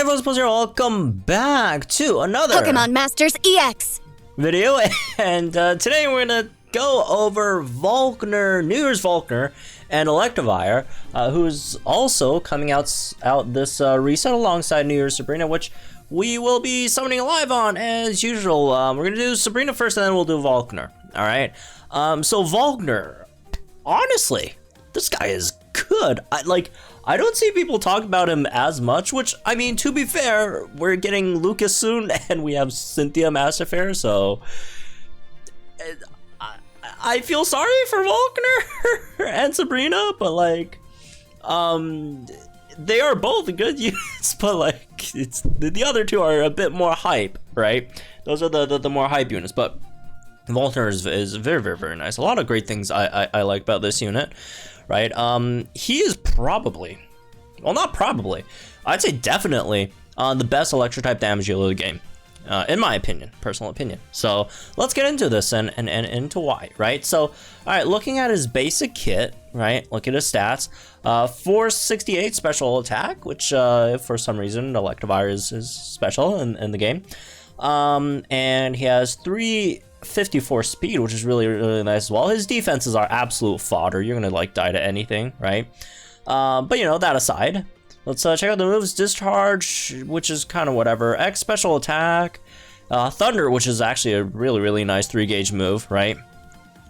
everyone's pleasure. Welcome back to another Pokemon Masters EX video, and today we're gonna go over Volkner, New Year's Volkner, and Electivire, who's also coming out this reset alongside New Year's Sabrina, which we will be summoning live on as usual. We're gonna do Sabrina first, and then we'll do Volkner. All right. So Volkner, honestly, this guy is good. I don't see people talk about him as much, which, I mean, to be fair, we're getting Lucas soon, and we have Cynthia Massifair, so I feel sorry for Volkner and Sabrina, but, like, they are both good units, but, like, it's the other two are a bit more hype, right? Those are the more hype units, but Volkner is very, very, very nice. A lot of great things I like about this unit. Right, he is probably, well, not probably, I'd say definitely the best electric type damage dealer of the game, in my opinion, personal opinion. So let's get into this and into why, right? So, all right, looking at his basic kit, right? Look at his stats. 468 special attack, which for some reason Electivire is special in the game, and he has 354 speed, which is really, really nice as well. His defenses are absolute fodder. You're gonna like die to anything, right? But you know, that aside, let's check out the moves. Discharge, which is kind of whatever. X special attack, Thunder, which is actually a really, really nice 3-gauge move, right?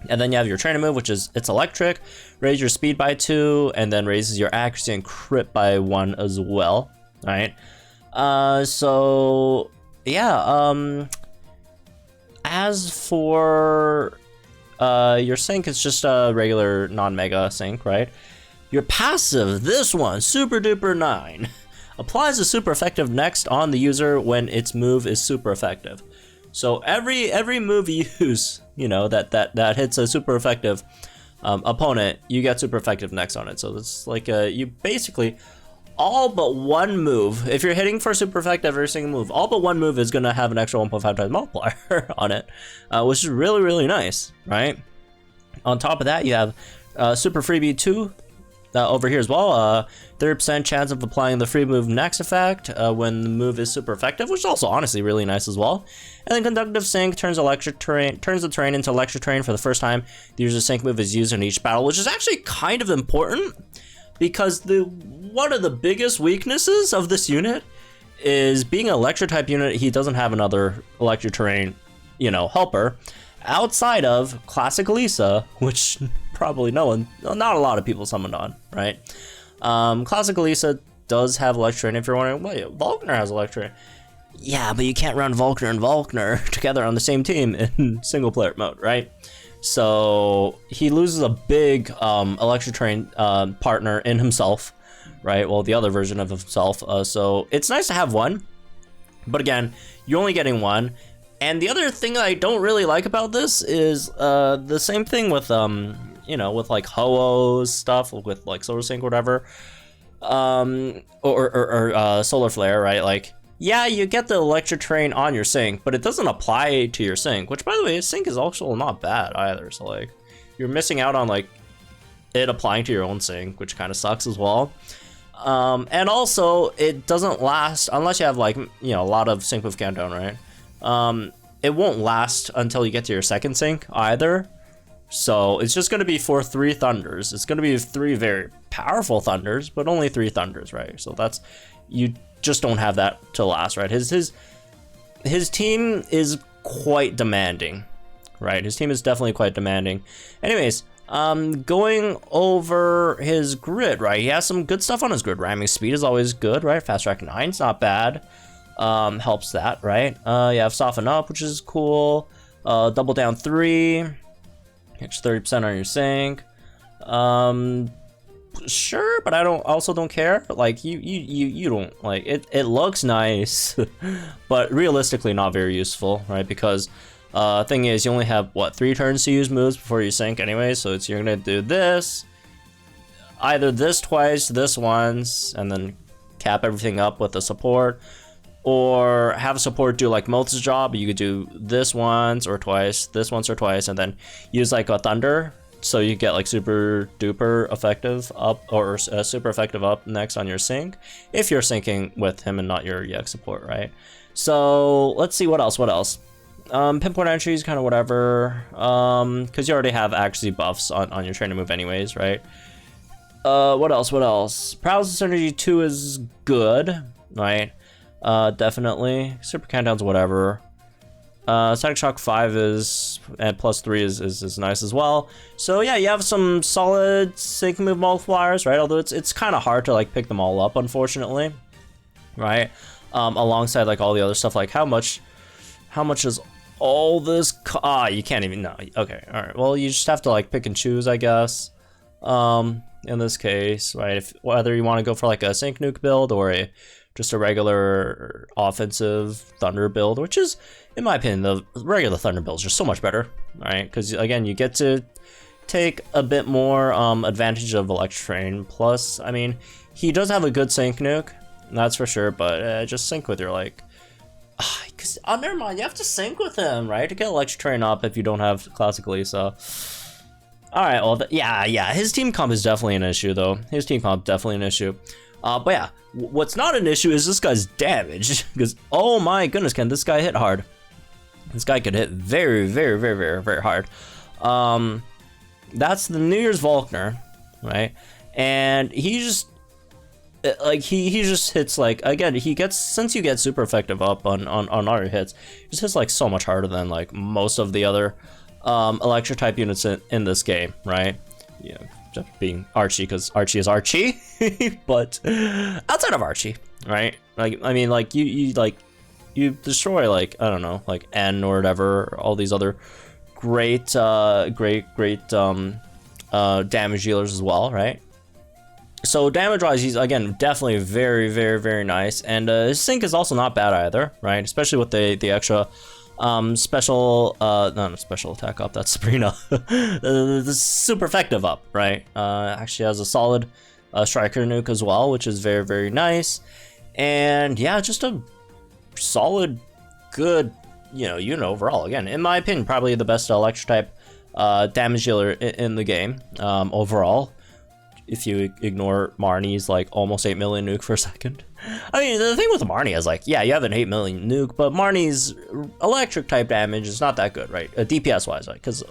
And then you have your trainer move, which is it's electric, raise your speed by 2, and then raises your accuracy and crit by 1 as well, right? So yeah, as for your sync, it's just a regular non-mega sync, right? Your passive, this one, Super Duper 9, applies a super effective next on the user when its move is super effective. So every move you use, you know, that hits a super effective opponent, you get super effective next on it. So it's like you basically, all but one move, if you're hitting for super effective every single move, all but one move is going to have an extra 1.5 times multiplier on it, which is really, really nice, right? On top of that, you have Super Freebie 2 over here as well. 30% chance of applying the free move next effect when the move is super effective, which is also honestly really nice as well. And then Conductive Sync turns the terrain into electric terrain for the first time the user's sync move is used in each battle, which is actually kind of important, because one of the biggest weaknesses of this unit is being an electric type unit. He doesn't have another electric terrain, you know, helper outside of Classic Lisa, which probably not a lot of people summoned on, right? Classic Lisa does have electric terrain. If you're wondering, wait, Volkner has electric terrain. Yeah, but you can't run Volkner and Volkner together on the same team in single player mode, right? So he loses a big electric terrain partner in himself, right? Well, the other version of himself. So it's nice to have one, but again, you're only getting one. And the other thing that I don't really like about this is the same thing with you know, with like Ho-Oh's stuff, with like Solar Sync or whatever, or Solar Flare, right? Like, yeah, you get the electric terrain on your sync, but it doesn't apply to your sync, which, by the way, sync is also not bad either. So like, you're missing out on like it applying to your own sync, which kind of sucks as well. And also, it doesn't last unless you have like, you know, a lot of sync move countdown, right? It won't last until you get to your second sync either. So it's just going to be for 3 thunders. It's going to be 3 very powerful thunders, but only 3 thunders, right? So that's, you just don't have that to last, right? His team is quite demanding, right? His team is definitely quite demanding. Anyways, going over his grid, right? He has some good stuff on his grid. Ramming speed is always good, right? Fast track 9's not bad. Helps that, right? You have soften up, which is cool. Double down 3. Extra 30% on your sync. Sure, but I also don't care. Like, you don't like it. It looks nice, but realistically not very useful, right? Because thing is, you only have what, 3 turns to use moves before you sync anyway. So you're gonna do this, either this twice, this once, and then cap everything up with the support, or have a support do like Moth's job. You could do this once or twice, this once or twice, and then use like a Thunder so you get like super duper effective up or super effective up next on your sync if you're syncing with him and not your EX support, right? So let's see what else. Pinpoint entry is kind of whatever, because you already have accuracy buffs on your training move anyways, right? What else? Paralysis energy 2 is good, right? Definitely. Super countdowns, whatever. Static shock 5 is, and plus 3 is nice as well. So yeah, you have some solid sync move multipliers, right? Although it's kind of hard to like pick them all up, unfortunately, right? Alongside like all the other stuff, like how much is all this? You can't even know. Okay, all right. Well, you just have to like pick and choose, I guess. In this case, right? If whether you want to go for like a sync nuke build or just a regular offensive thunder build, which is, in my opinion, the regular thunder builds are so much better, right? Because again, you get to take a bit more advantage of Electrotrain. Plus, I mean, he does have a good sync nuke, that's for sure. But just sync with your like, because never mind, you have to sync with him, right, to get Electrotrain up if you don't have Classic Lisa. All right, well, yeah, his team comp is definitely an issue, though. His team comp definitely an issue. But yeah, what's not an issue is this guy's damage, because oh my goodness, can this guy hit hard? This guy could hit very, very, very, very, very hard. That's the New Year's Volkner, right? And he just like he just hits like, again, he gets, since you get super effective up on all your hits, he just hits like so much harder than like most of the other electric type units in this game, right? Yeah, just being Archie because Archie is Archie. But outside of Archie, right? Like, I mean, like you destroy like, I don't know, like N or whatever, all these other great damage dealers as well, right? So damage wise, he's again definitely very, very, very nice, and his sync is also not bad either, right? Especially with the extra special not special attack up, that's Sabrina. The super effective up, right? Actually has a solid striker nuke as well, which is very, very nice. And yeah, just a solid good unit overall. Again, in my opinion, probably the best electric type damage dealer in the game overall, if you ignore Marnie's like almost 8 million nuke for a second. I mean, the thing with Marnie is like, yeah, you have an 8 million nuke, but Marnie's electric type damage is not that good, right? DPS wise, right? Because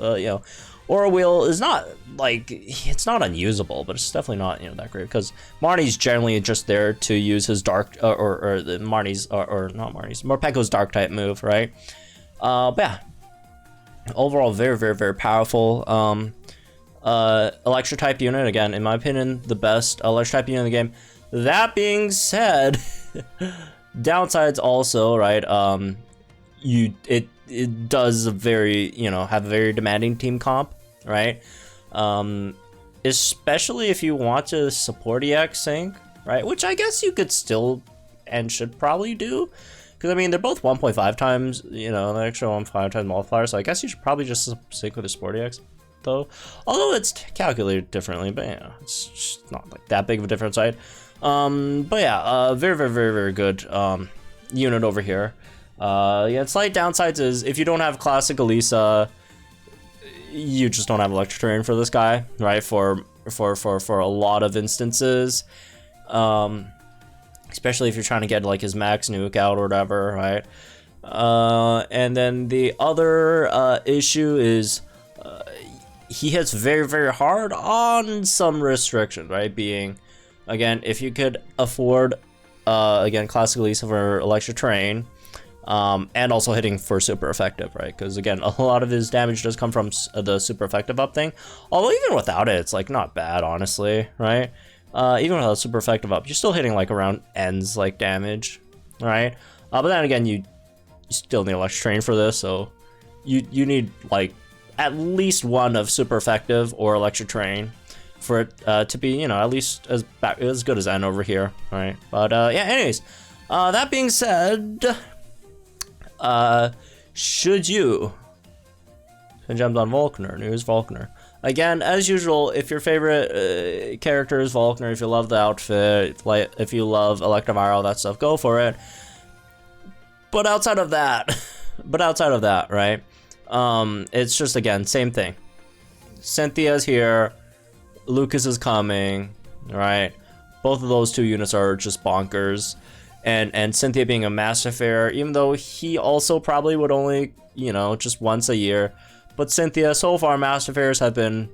Aura Wheel is not like, it's not unusable, but it's definitely not that great, because Marnie's generally just there to use his dark or the Marnie's or not Marnie's, Morpeko's dark type move, right? But yeah, overall very, very, very powerful electric type unit. Again, in my opinion, the best electric type unit in the game. That being said, downsides also, right? It does very, have a very demanding team comp, right? Especially if you want to support EX sync, right? Which I guess you could still and should probably do, because I mean they're both 1.5 times, the extra 1.5 times multiplier. So I guess you should probably just sync with the support EX, though. Although it's calculated differently, but it's just not like that big of a difference, right? But yeah, very, very, very, very good unit over here. Yeah, slight downsides is if you don't have classic Elisa, you just don't have electric terrain for this guy, right? For a lot of instances, especially if you're trying to get like his max nuke out or whatever, right? And then the other issue is he hits very, very hard on some restrictions, right? Being, again, if you could afford, again, classic Elisa for electric terrain, and also hitting for super effective, right? Because again, a lot of his damage does come from the super effective up thing. Although even without it, it's like not bad, honestly, right? Even without super effective up, you're still hitting like around ends like damage, right? But then again, you still need electric terrain for this, so you need like at least one of super effective or electric terrain for it to be, at least as good as N over here, right? But yeah, anyways, that being said, should you spend gems on Volkner? News Volkner. Again, as usual, if your favorite character is Volkner, if you love the outfit, if you love Electivire, all that stuff, go for it. But outside of that, right? It's just, again, same thing. Cynthia's here. Lucas is coming, right? Both of those 2 units are just bonkers. And Cynthia being a Master Fair, even though he also probably would only, you know, just once a year. But Cynthia, so far, Master Fairs have been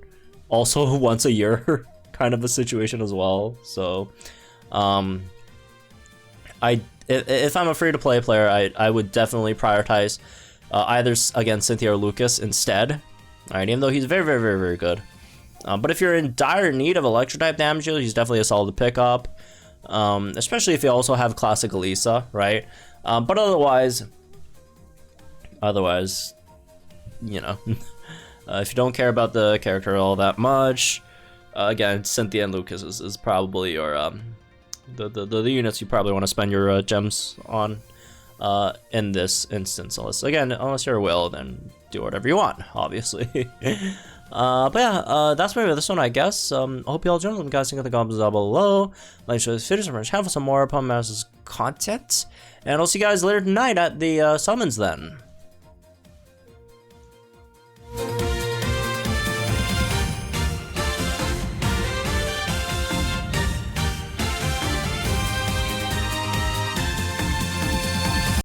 also once a year kind of a situation as well. So, if I'm a free-to-play player, I would definitely prioritize either, again, Cynthia or Lucas instead. All right, even though he's very, very, very, very good. But if you're in dire need of Electro-type damage, he's definitely a solid pickup. Especially if you also have Classic Elisa, right? But otherwise, you know, if you don't care about the character all that much, again, Cynthia and Lucas is probably your the units you probably want to spend your gems on in this instance. Unless you're a Will, then do whatever you want, obviously. But yeah, that's maybe this one, I guess. I hope you all enjoyed. Let me guys think of the comments down below. Like, share this video, have some more Pumpkin Masters content, and I'll see you guys later tonight at the summons then.